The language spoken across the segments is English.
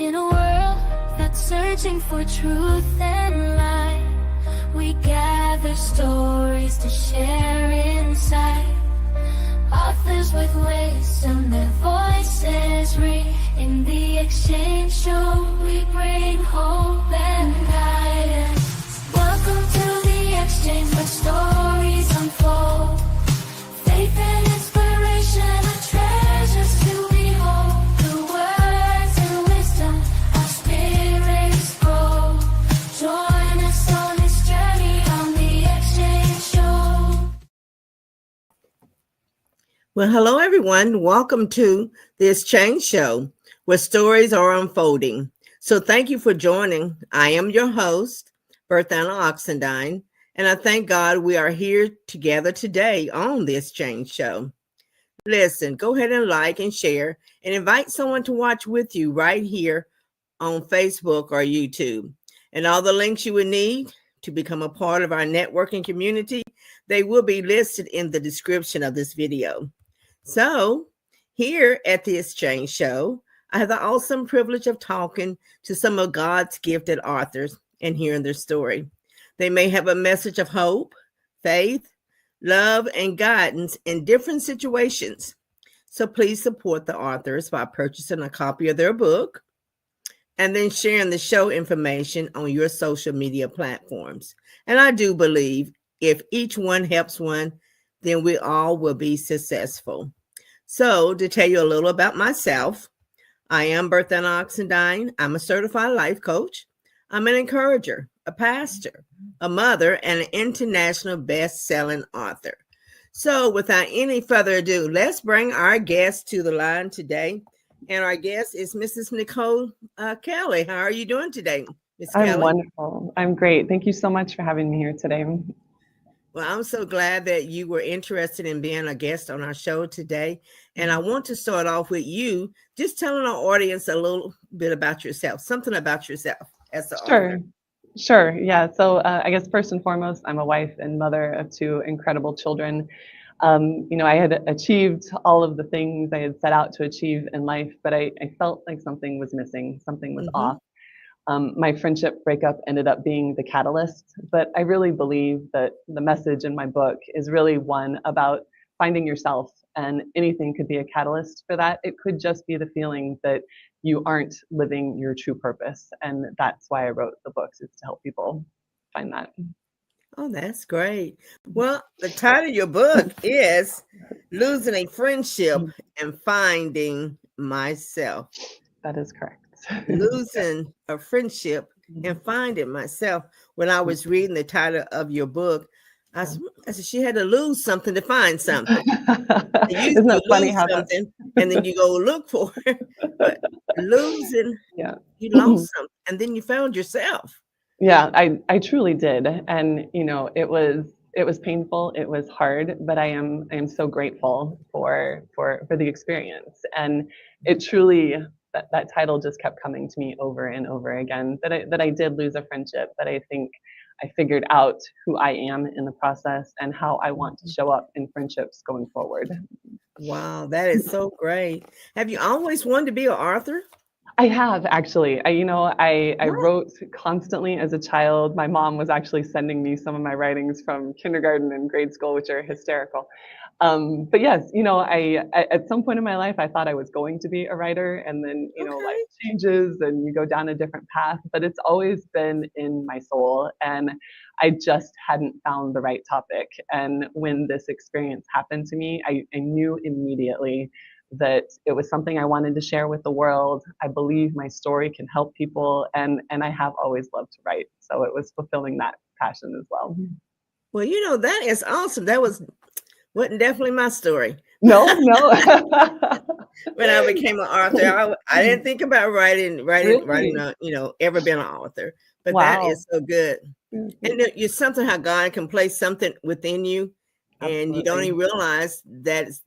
In a world that's searching for truth and light, we gather stories to share inside. Authors with wisdom, their voices ring. In the exchange show, we bring hope and guidance. Welcome to the exchange, where stories unfold. Faith and inspiration are treasures to behold. Through words and wisdom, our spirits grow. Join us on this journey on the exchange show. Well, hello, everyone. Welcome to this Change Show, where stories are unfolding. So thank you for joining. I am your host, Berthanna Oxendine, and I thank God we are here together today on this Change Show. Listen, go ahead and like and share and invite someone to watch with you right here on Facebook or YouTube. And all the links you would need to become a part of our networking community, they will be listed in the description of this video. So here at the Exchange Show, I have the awesome privilege of talking to some of God's gifted authors and hearing their story. They may have a message of hope, faith, love, and guidance in different situations. So please support the authors by purchasing a copy of their book and then sharing the show information on your social media platforms. And I do believe if each one helps one, then we all will be successful. So to tell you a little about myself, I am Berthanna Oxendine. I'm a certified life coach. I'm an encourager, a pastor, a mother, and an international best-selling author. So without any further ado, let's bring our guest to the line today. And our guest is Mrs. Nicole Kelly. How are you doing today, Ms. Kelly? I'm wonderful. I'm great. Thank you so much for having me here today. Well, I'm so glad that you were interested in being a guest on our show today. And I want to start off with you just telling our audience a little bit about yourself, something about yourself as an author. Sure. Yeah. So I guess first and foremost, I'm a wife and mother of two incredible children. I had achieved all of the things I had set out to achieve in life, but I felt like something was missing, something was off. My friendship breakup ended up being the catalyst, but I really believe that the message in my book is really one about finding yourself, and anything could be a catalyst for that. It could just be the feeling that you aren't living your true purpose, and that's why I wrote the books, is to help people find that. Oh, that's great. Well, the title of your book is Losing a Friendship and Finding Myself. That is correct. Losing a friendship and finding myself. When I was reading the title of your book, I said she had to lose something to find something. Isn't that funny how something and then you go look for it. But losing, you lost something and then you found yourself. Yeah, I truly did. And it was painful, it was hard, but I am so grateful for the experience. And it truly, that title just kept coming to me over and over again, that I did lose a friendship, but I think I figured out who I am in the process and how I want to show up in friendships going forward. Wow, that is so great. Have you always wanted to be an author? I have, actually. I wrote constantly as a child. My mom was actually sending me some of my writings from kindergarten and grade school, which are hysterical. But yes, I at some point in my life, I thought I was going to be a writer, and then, life changes and you go down a different path, but it's always been in my soul, and I just hadn't found the right topic. And when this experience happened to me, I knew immediately that it was something I wanted to share with the world. I believe my story can help people, and I have always loved to write. So it was fulfilling that passion as well. Well, that is awesome. That wasn't definitely my story. No. When I became an author, I didn't think about writing, ever been an author. But that is so good. And you're something how God can place something within you, and you don't even realize that is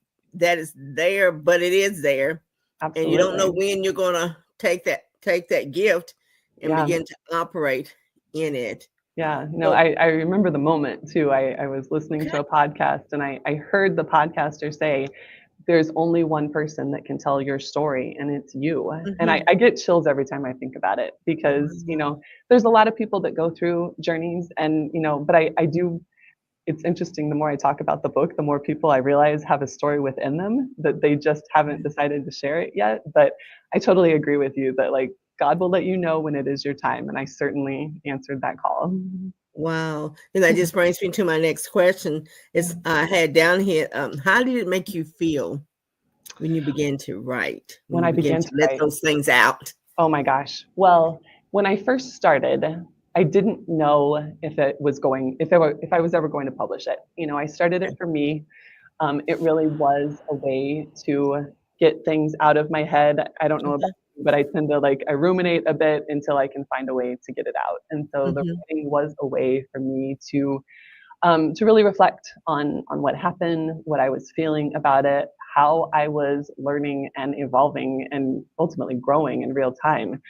there, but it is there. Absolutely. And you don't know when you're gonna take that gift and begin to operate in it. Yeah, no, I remember the moment too. I was listening to a podcast, and I heard the podcaster say, there's only one person that can tell your story, and it's you. And Mhm. I get chills every time I think about it because, there's a lot of people that go through journeys and, but I do, it's interesting. The more I talk about the book, the more people I realize have a story within them that they just haven't decided to share it yet. But I totally agree with you that like God will let you know when it is your time. And I certainly answered that call. Wow. And that just brings me to my next question. Is I had down here, how did it make you feel when you began to write, when When you I began began to to let write, those things out? oh my gosh. Well, when I first started, I didn't know if it was going, if I was ever going to publish it. I started it for me. It really was a way to get things out of my head. I don't know about Mhm, you, but I tend to I ruminate a bit until I can find a way to get it out. And so the mhm, writing was a way for me to really reflect on what happened, what I was feeling about it, how I was learning and evolving and ultimately growing in real time.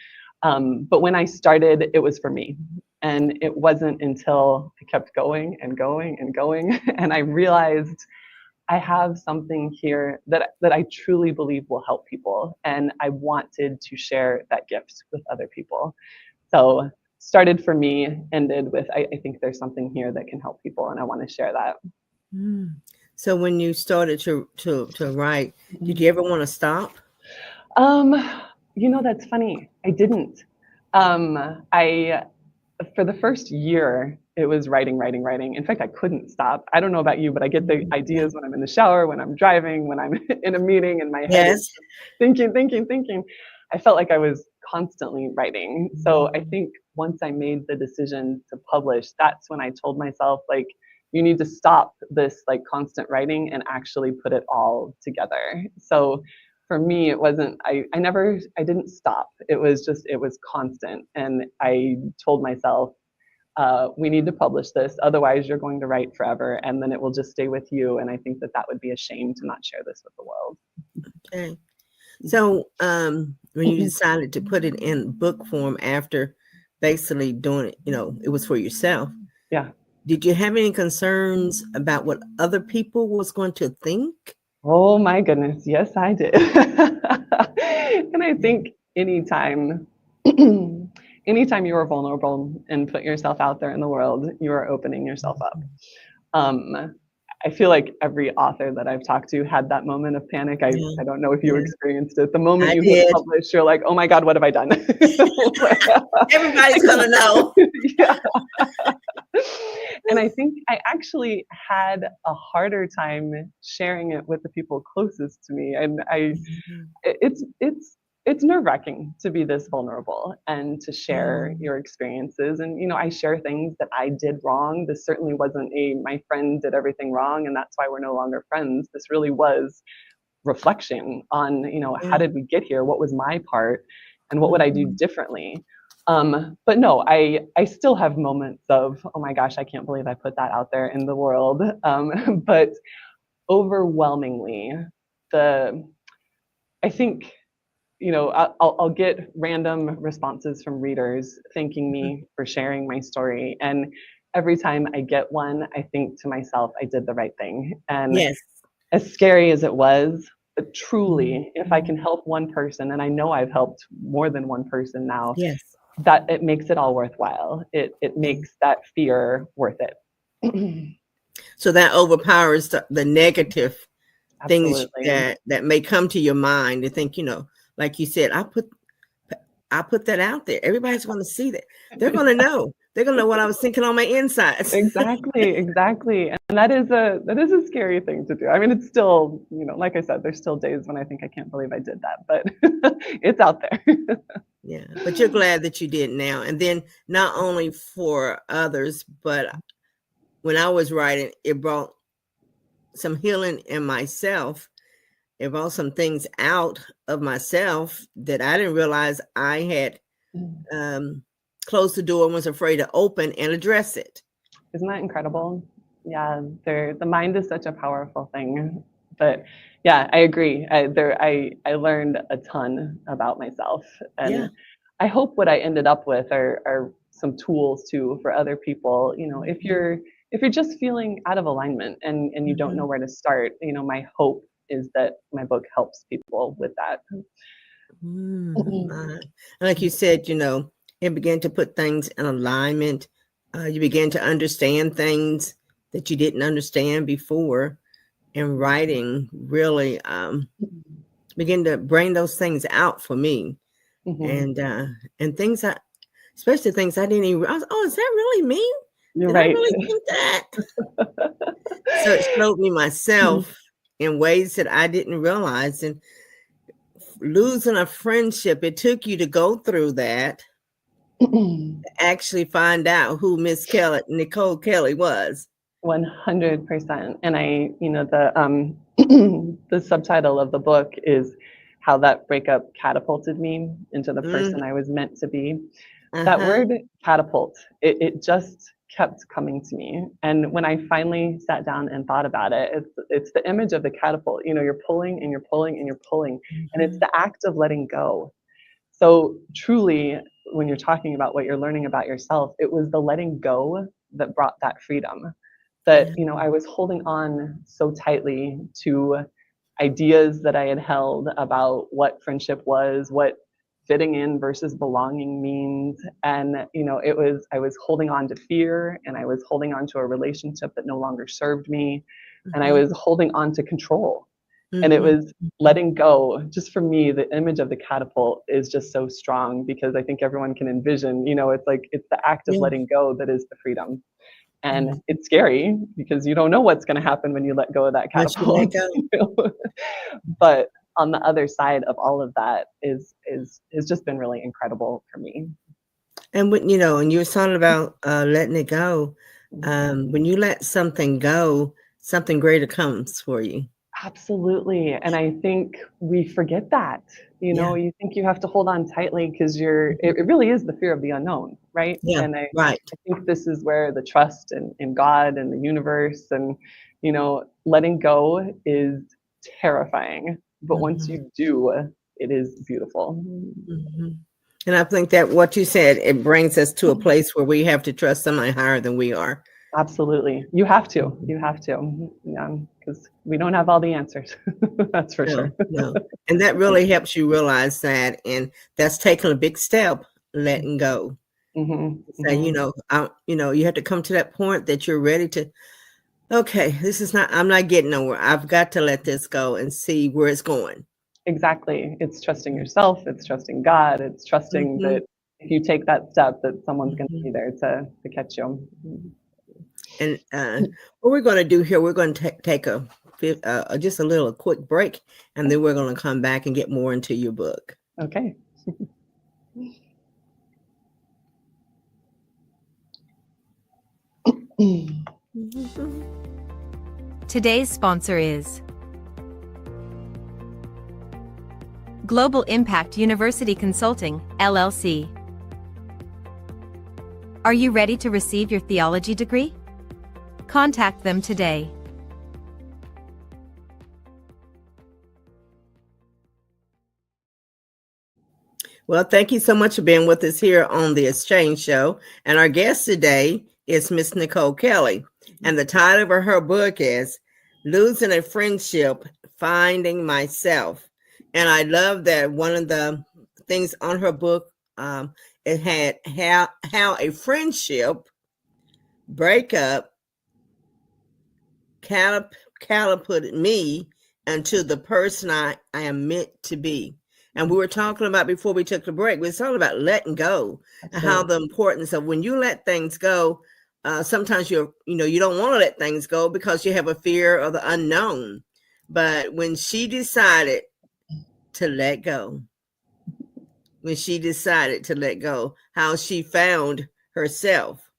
But when I started, it was for me. And it wasn't until I kept going and going and going, and I realized I have something here that I truly believe will help people, and I wanted to share that gift with other people. So started for me, ended with I think there's something here that can help people, and I want to share that. mm. So when you started to write, did you ever want to stop? Um, that's funny. I didn't. I For the first year, it was writing, writing, writing. In fact, I couldn't stop. I don't know about you, but I get the Yeah. ideas when I'm in the shower, when I'm driving, when I'm in a meeting, and my head is Yes. thinking, thinking, thinking. I felt like I was constantly writing. So I Mhm. think once I made the decision to publish, that's when I told myself, like, you need to stop this like constant writing and actually put it all together. So for me, it wasn't, I didn't stop. It was just, it was constant. And I told myself, we need to publish this. Otherwise, you're going to write forever and then it will just stay with you. And I think that that would be a shame to not share this with the world. Okay. So when you decided to put it in book form after basically doing it, it was for yourself. Yeah. Did you have any concerns about what other people was going to think? Oh my goodness. Yes, I did. And I think anytime, anytime you are vulnerable and put yourself out there in the world, you are opening yourself up. Um, I feel like every author that I've talked to had that moment of panic. Yeah, I don't know if you yeah, experienced it. The moment I you hit did. publish, you're like, oh my God, what have I done? Everybody's gonna know. Yeah. And I think I actually had a harder time sharing it with the people closest to me. And Mhm. it's nerve-wracking to be this vulnerable and to share Mm, your experiences. And I share things that I did wrong. This certainly wasn't a my friend did everything wrong and that's why we're no longer friends. This really was reflection on, how yeah. did we get here? What was my part? And what would I do Mhm. differently? But no, I still have moments of, oh my gosh, I can't believe I put that out there in the world. But overwhelmingly, the I think I'll get random responses from readers thanking Mhm. me for sharing my story, and every time I get one, I think to myself, I did the right thing. And Yes. as scary as it was, but truly, if I can Mhm. help one person, and I know I've helped more than one person now, Yes. that it makes it all worthwhile. It Yeah. makes that fear worth it. So that overpowers the negative things Absolutely. that may come to your mind to think, like you said, I put that out there. Everybody's going to see that. They're going to know. They're going to know what I was thinking on my insides. Exactly, exactly. And that is a scary thing to do. I mean, it's still, like I said, there's still days when I think I can't believe I did that, but it's out there. Yeah, but you're glad that you did now. And then not only for others, but when I was writing, it brought some healing in myself. It brought some things out of myself that I didn't realize I had um, closed the door and was afraid to open and address it. Isn't that incredible? Yeah, the mind is such a powerful thing. But yeah, I agree. I learned a ton about myself, Yeah. and I hope what I ended up with are some tools too for other people. If Mhm, you're just feeling out of alignment and you don't know mhm, where to start, my hope is that my book helps people with that. And like you said, it began to put things in alignment. You began to understand things that you didn't understand before, and writing really began to bring those things out for me. And things especially things I didn't even, oh, is that really me? You're Did right. I really think that? So it showed me myself in ways that I didn't realize. And losing a friendship, it took you to go through that to actually find out who Miss Kelly, Nicole Kelly was. 100%. And the subtitle of the book is how that breakup catapulted me into the person I was meant to be. That word catapult, it just kept coming to me. And when I finally sat down and thought about it, it's the image of the catapult. You're pulling and you're pulling and you're pulling, and it's the act of letting go. So truly, when you're talking about what you're learning about yourself, it was the letting go that brought that freedom. That, I was holding on so tightly to ideas that I had held about what friendship was, what fitting in versus belonging means. And, I was holding on to fear, and I was holding on to a relationship that no longer served me. And I was holding on to control. And it was letting go. Just for me, the image of the catapult is just so strong, because I think everyone can envision, it's the act of letting go that is the freedom. And it's scary because you don't know what's going to happen when you let go of that catapult. But on the other side of all of that is just been really incredible for me. And when and you were talking about letting it go, when you let something go, something greater comes for you. Absolutely. And I think we forget that. You think you have to hold on tightly because it really is the fear of the unknown, right? Yeah, and I right. think this is where the trust in God and the universe and letting go is terrifying, but once you do, it is beautiful. And I think that what you said, it brings us to a place where we have to trust somebody higher than we are. Absolutely. You have to. Because we don't have all the answers. That's for sure. No. And that really helps you realize that. And that's taking a big step, letting go. So, you have to come to that point that you're ready to, okay, I'm not getting nowhere. I've got to let this go and see where it's going. Exactly. It's trusting yourself. It's trusting God. It's trusting that if you take that step, that someone's going to be there to catch you. And what we're going to do here, we're going to take just a little quick break, and then we're going to come back and get more into your book. Okay. Today's sponsor is Global Impact University Consulting, LLC. Are you ready to receive your theology degree? Contact them today. Well, thank you so much for being with us here on the Exchange Show. And our guest today is Miss Nicole Kelly. And the title of her book is Losing a Friendship, Finding Myself. And I love that one of the things on her book, it had how a friendship breakup catapulted me into the person I am meant to be. And we were talking about before we took the break, we were talking about letting go. Absolutely. And how the importance of when you let things go, sometimes you don't want to let things go because you have a fear of the unknown. But when she decided to let go, how she found herself.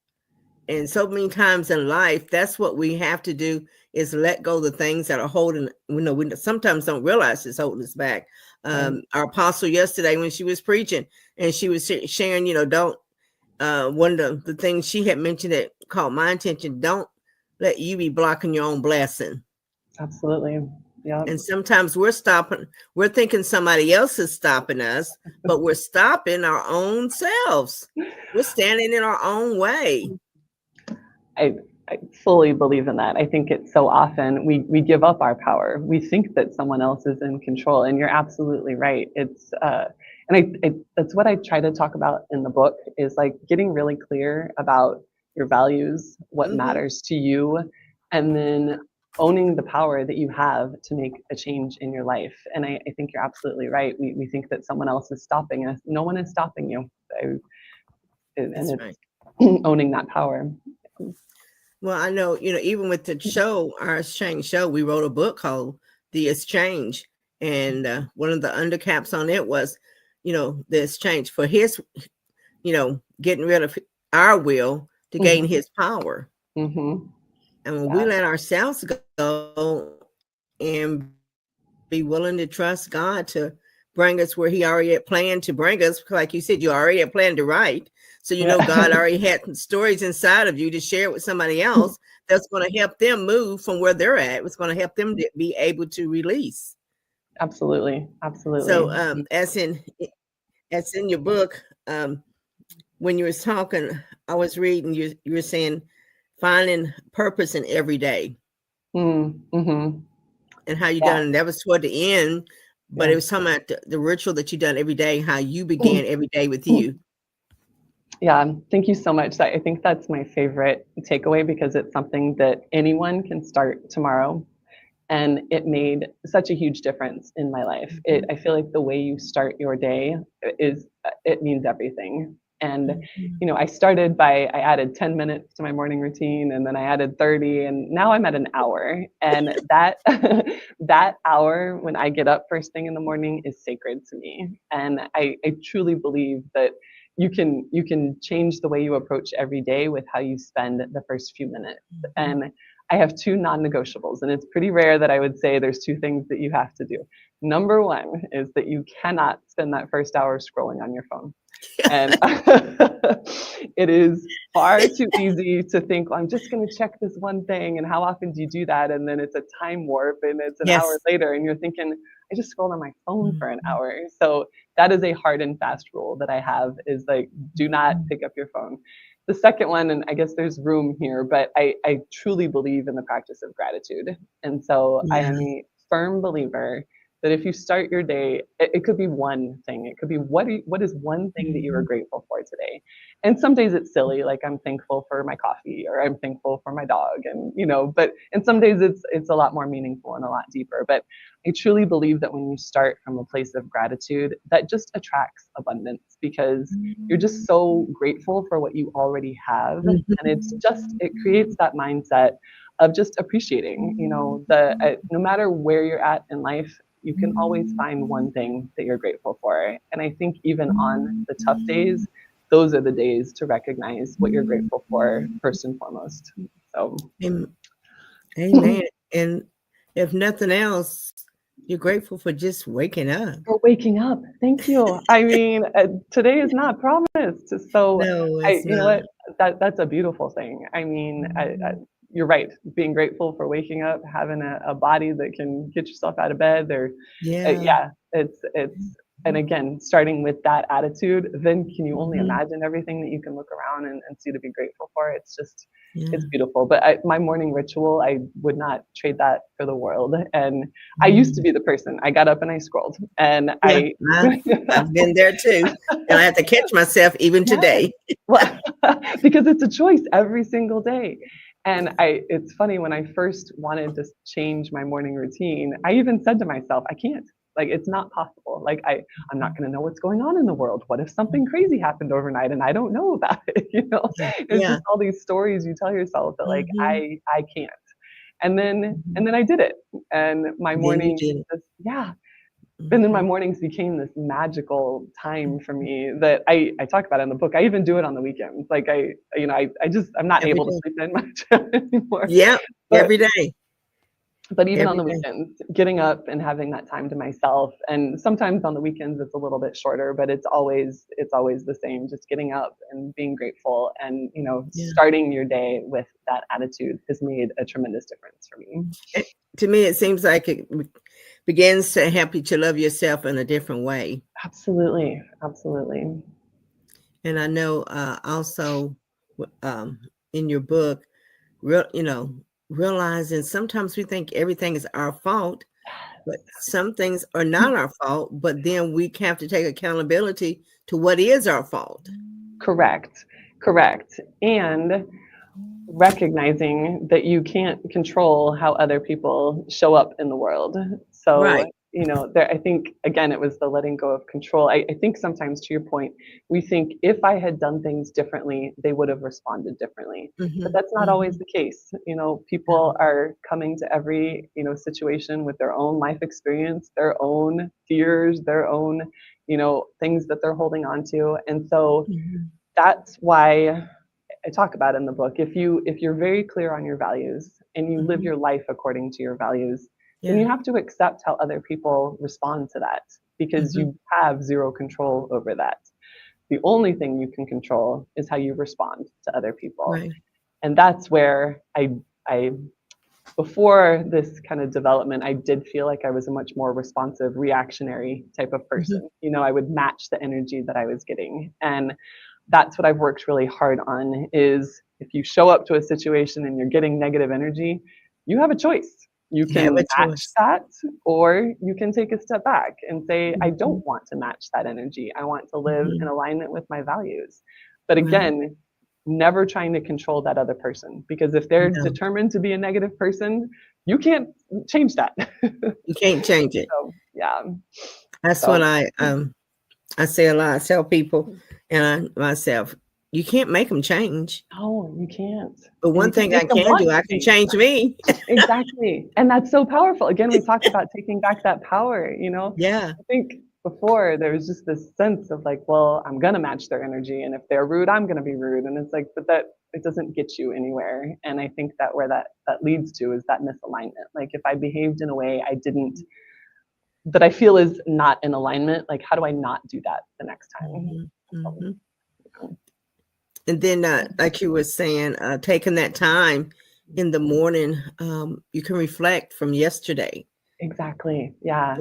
And so many times in life, that's what we have to do, is let go of the things that are holding, we sometimes don't realize it's holding us back. Our apostle yesterday, when she was preaching and she was sharing, one of the things she had mentioned that caught my attention, don't let you be blocking your own blessing. Absolutely. Yeah. And sometimes we're thinking somebody else is stopping us, but we're stopping our own selves. We're standing in our own way. I fully believe in that. I think it's so often we give up our power. We think that someone else is in control, and you're absolutely right. It's and that's what I try to talk about in the book is like getting really clear about your values, what Mhm. matters to you, and then owning the power that you have to make a change in your life. And I think you're absolutely right. We think that someone else is stopping us. No one is stopping you. I, and That's right. it's owning that power. Well, I know, even with the show, our exchange show, we wrote a book called The Exchange. And one of the undercaps on it was, the exchange for his, getting rid of our will to gain Mhm, his power. mhm. And when we Yeah, let ourselves go and be willing to trust God to bring us where he already had planned to bring us, like you said, you already had planned to write. So, yeah. God already had stories inside of you to share with somebody else that's going to help them move from where they're at. It's going to help them to be able to release. Absolutely, So, absolutely. as in your book, when you was talking, I was reading, you were saying finding purpose in every day Mhm. and how you Yeah, done. And that was toward the end, but it yeah. was talking about the ritual that you done every day, how you began every day with you. Yeah, thank you so much. I think that's my favorite takeaway because it's something that anyone can start tomorrow, and it made such a huge difference in my life. I feel like the way you start your day is it means everything. And Mhm. I started by I added 10 minutes to my morning routine, and then I added 30, and now I'm at an hour. And that that hour when I get up first thing in the morning is sacred to me. And I truly believe that you can change the way you approach every day with how you spend the first few minutes. Mhm. And I have two non-negotiables, and it's pretty rare that I would say there's two things that you have to do. Number one is that you cannot spend that first hour scrolling on your phone. And it is far too easy to think, well, I'm just going to check this one thing. And how often do you do that? And then it's a time warp and it's an hour Yes. later, and you're thinking, I just scrolled on my phone for an Mhm. hour. So that is a hard and fast rule that I have is like, do not pick up your phone. The second one, and I guess there's room here, but I truly believe in the practice of gratitude. And so I Yeah. am a firm believer that if you start your day, it could be one thing. It could be what is one thing that you are Mhm. grateful for today. And some days it's silly, like I'm thankful for my coffee or I'm thankful for my dog, and but and some days it's a lot more meaningful and a lot deeper. But I truly believe that when you start from a place of gratitude, that just attracts abundance because you're just so grateful for what you already have, and it creates that mindset of just appreciating. The no matter where you're at in life, you can always find one thing that you're grateful for. And I think even on the tough days, those are the days to recognize what you're grateful for first and foremost. So, Am- Amen. And if nothing else, you're grateful for just waking up. for waking up, thank you. I mean, today is not promised. So, No, I, it's you know not. what, that's a beautiful thing. I mean, you're right. Being grateful for waking up, having a body that can get yourself out of bed, or Yeah. yeah, it's and again, starting with that attitude, then can you only Mhm. imagine everything that you can look around and see to be grateful for? It's just, Yeah. it's beautiful. But my morning ritual, I would not trade that for the world. And I used to Mm. be the person. I got up and I scrolled, and Yeah. I've been there too. And I have to catch myself even yes, today. well, because it's a choice every single day. And it's funny when I first wanted to change my morning routine, I even said to myself, I can't. Like it's not possible. Like I'm not going to know what's going on in the world. What if something crazy happened overnight and I don't know about it? Yeah. It's Yeah. just all these stories you tell yourself that like Mhm. I can't. And then I did it. And my Then you morning, did it. yeah, and then my Mhm. mornings became this magical time for me that I talk about in the book. I even do it on the weekends. Like I'm not Every able to day. sleep in much anymore. Yeah. But Every day. even on Every the day. weekends, getting up and having that time to myself. And sometimes on the weekends it's a little bit shorter, but it's always the same. Just getting up and being grateful and Yeah. starting your day with that attitude has made a tremendous difference for me. To me, it seems like it begins to help you to love yourself in a different way. Absolutely, absolutely. And I know also in your book, realizing sometimes we think everything is our fault, but some things are not our fault, but then we have to take accountability to what is our fault. Correct. Correct. And recognizing that you can't control how other people show up in the world. So, Right. I think, again, it was the letting go of control. I think sometimes, to your point, we think if I had done things differently, they would have responded differently. But Hmm. that's not always the case. People are coming to every, situation with their own life experience, their own fears, their own, things that they're holding on to. And so Hmm. that's why I talk about in the book. If you're very clear on your values and you live Hmm. your life according to your values, then Yeah. you have to accept how other people respond to that because Hmm. you have zero control over that. The only thing you can control is how you respond to other people. Right. And that's where I before this kind of development, I did feel like I was a much more responsive, reactionary type of Hmm. person. I would match the energy that I was getting. And that's what I've worked really hard on is if you show up to a situation and you're getting negative energy, you have a choice. You You have can a match choice. that, or you can take a step back and say, I Hmm. don't want to match that energy. I want to live in Hmm. alignment with my values. But Right. again, never trying to control that other person because if they're No, determined to be a negative person, you can't change that. you can't change it. So, yeah. That's what So, I say a lot. I tell people and myself, you can't make them change. no, you can't. But And one you can't thing I make them can do, want to I can change. change me. Exactly. And that's so powerful. Again, we talk about taking back that power. Yeah. I think before there was just this sense of like, well, I'm gonna match their energy, and if they're rude, I'm gonna be rude. And it's like, but that it doesn't get you anywhere. And I think that where that leads to is that misalignment. Like if I behaved in a way I didn't that I feel is not in alignment, like how do I not do that the next time? Hmm. So, Hmm. And then, like you were saying, taking that time in the morning, you can reflect from yesterday. exactly. Yeah.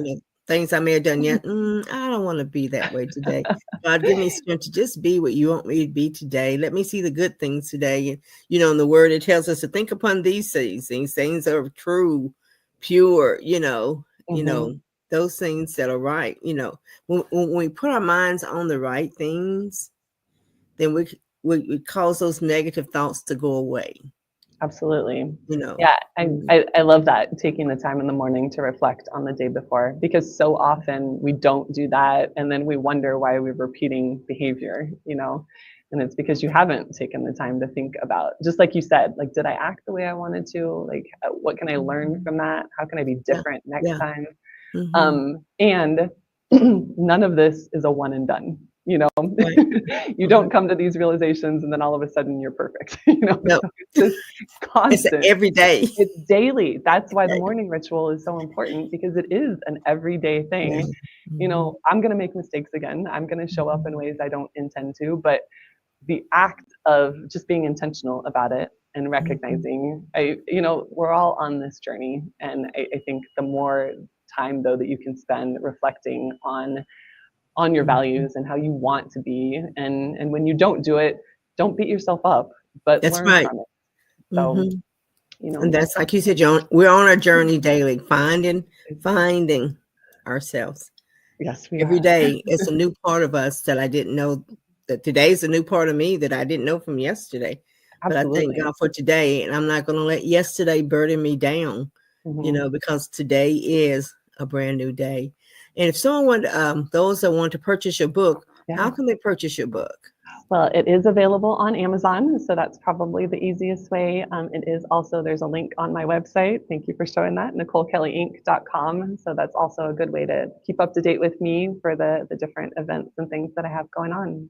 Things I may have done yet. I don't want to be that way today. God, give me strength to just be what you want me to be today. Let me see the good things today. And in the word, it tells us to think upon these things. These things are true, pure. Hmm. Those things that are right. When we put our minds on the right things, then we cause those negative thoughts to go away. Absolutely. You know. Yeah, I, Mhm. I, I love that, taking the time in the morning to reflect on the day before, because so often we don't do that. And then we wonder why we're repeating behavior. And it's because you haven't taken the time to think about, just like you said, like, did I act the way I wanted to? Like, what can I learn from that? How can I be Yeah. different next Yeah. time? Hmm. And none of this is a one and done. Right. You Hmm. don't come to these realizations and then all of a sudden you're perfect. No, So it's just it's constant. every day. It's daily. That's why the Day. morning ritual is so important, because it is an everyday Yeah. thing. Hmm. I'm going to make mistakes again. I'm going to show up in Hmm. ways I don't intend to, but the act of just being intentional about it and Hmm. recognizing, we're all on this journey. And I think the more time though that you can spend reflecting on your Hmm. values and how you want to be, and when you don't do it, don't beat yourself up, but That's learn right. from it. Hmm. So, And that's like you said, John, we're on our journey daily, finding ourselves. yes, we Every are. day it's a new part of us that I didn't know, that today's a new part of me that I didn't know from yesterday. But I thank Absolutely. God for today, and I'm not going to let yesterday burden me down, Hmm. because today is a brand new day. And if someone, those that want to purchase your book, how Yeah. can they purchase your book? Well, it is available on Amazon, so that's probably the easiest way. It is also, there's a link on my website. Thank you for showing that, NicoleKellyInc.com. So that's also a good way to keep up to date with me for the different events and things that I have going on.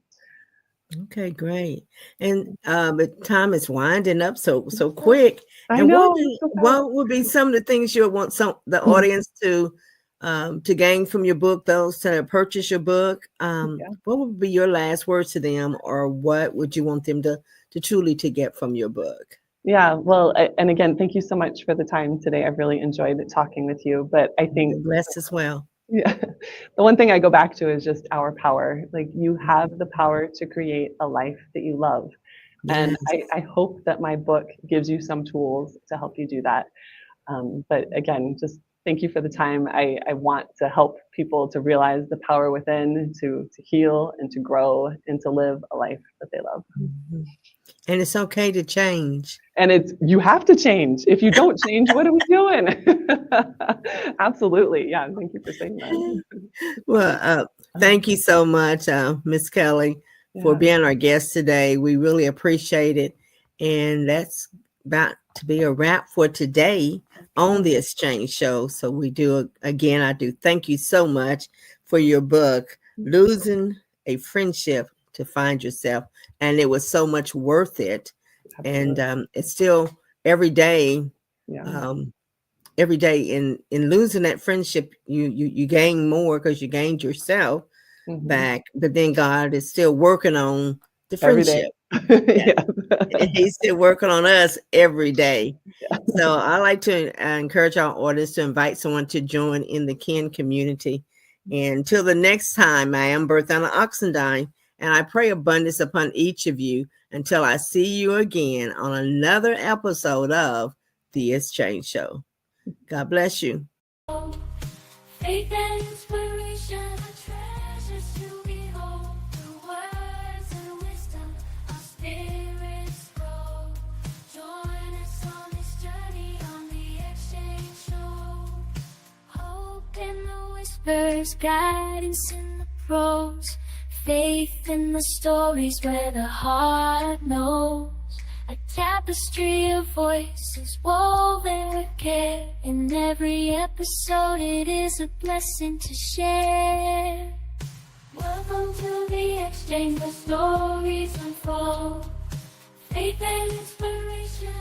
Okay, great. And but time is winding up so quick. I And know, it's so fast. what would be some of the things you want the audience to gain from your book, those to purchase your book? Yeah. What would be your last words to them, or what would you want them to truly to get from your book? Yeah, well, and again, thank you so much for the time today. I've really enjoyed talking with you. But I You've think, been blessed as well. yeah, the one thing I go back to is just our power. Like, you have the power to create a life that you love. And Yes. I hope that my book gives you some tools to help you do that. But again, just thank you for the time. I want to help people to realize the power within, to heal and to grow and to live a life that they love. Mhm. And it's okay to change. And you have to change. If you don't change, what are we doing? Absolutely. Yeah. Thank you for saying that. Well, thank you so much, Miss Kelly, for Yeah. being our guest today. We really appreciate it. And that's about to be a wrap for today on the Exchange Show. So we do, again, I do thank you so much for your book, Losing a Friendship to Find Yourself. And it was so much worth it. Absolutely. And it's still every day, Yeah. every day in losing that friendship, you gain more because you gained yourself Mhm. back, but then God is still working on the Every day. friendship. Yeah. Yeah. He's still working on us every day. Yeah. So I like to encourage our audience to invite someone to join in the Kin community. And until the next time, I am Berthanna Oxendine, and I pray abundance upon each of you until I see you again on another episode of The Exchange Show. God bless you. Faith and inspiration are treasures to behold. Through words and wisdom, our spirits grow. Join us on this journey on the Exchange Show. Hope in the whispers, guidance in the prose, faith in the stories where the heart knows. A tapestry of voices woven with care. In every episode, it is a blessing to share. Welcome to the exchange where stories unfold. Faith and inspiration.